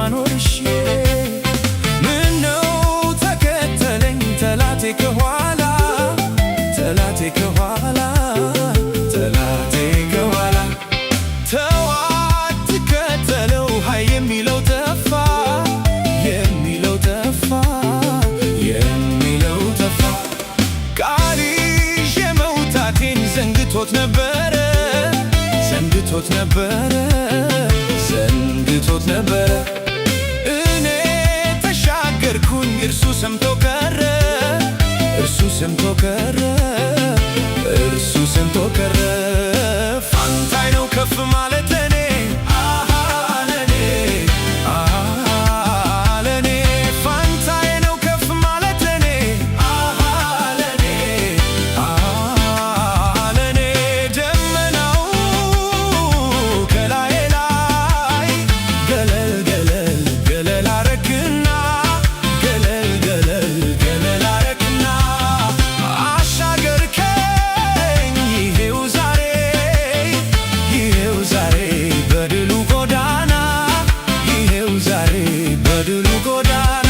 ምድሪቷን ወርሼ ምነው ተከተለኝ ጠላቴ ከኋላ ጠላቴ ከኋላ ጠላቴ ከኋላ ተው አትከተለው ሃይ የሚለው ጠፋ የሚለው ጠፋ የሚለው ጠፋ ቃል ይዤ መውጣቴን ዘንግቶት ነበረ ዘንግቶት ነበረ ዘንግቶት ነበረ እኔ ተሻገርኩኝ እርሱ ሰምቶ ቀረ እርሱ ሰምቶ ቀረ እርሱ ሰምቶ ቀረ ፋንታይ ነው ከፍ ማለት ለኔ ለኔ ለኔ ፋንታይ ነው ከፍ ማለት ለኔ ለኔ ለኔ ደመናው ከላዬ ላይ ገለል ገለል ገለል አረግና ገለል ገለል ገለል አረግና አሻገርከኝ ይሄው ዛሬ በድሉ ጎዳና ይሄው ዛሬ በድሉ ጎዳና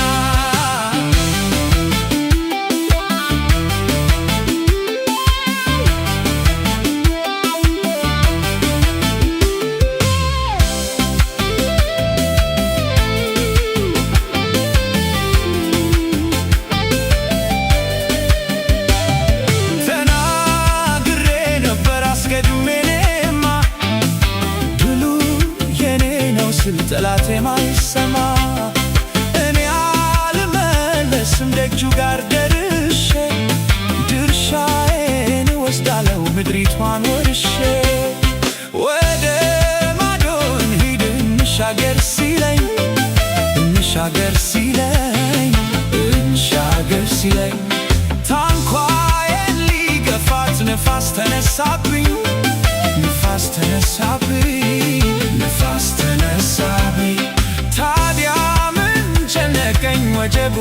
ተናግሬ ነበር አስቀድሜ እኔማ ድሉ የኔ ነው ስል ጠላቴ ማይሰማ እኔ አልመለስም ደጁ ጋር ደርሼ ድርሻዬን እወስዳለሁ ምድሪቷን ወርሼ ወደ ማዶ እንሂድ እንሻገር ሲለኝ እንሻገር ሲለኝ እንሻገር ሲለኝ ታንኳዬን ሊገፋት ነፋስ ተነሳብኝ ነፋስ ተነሳብኝ ነፋስ ተነሳብኝ ታዲያ ምን ጨነቀኝ ወጀቡ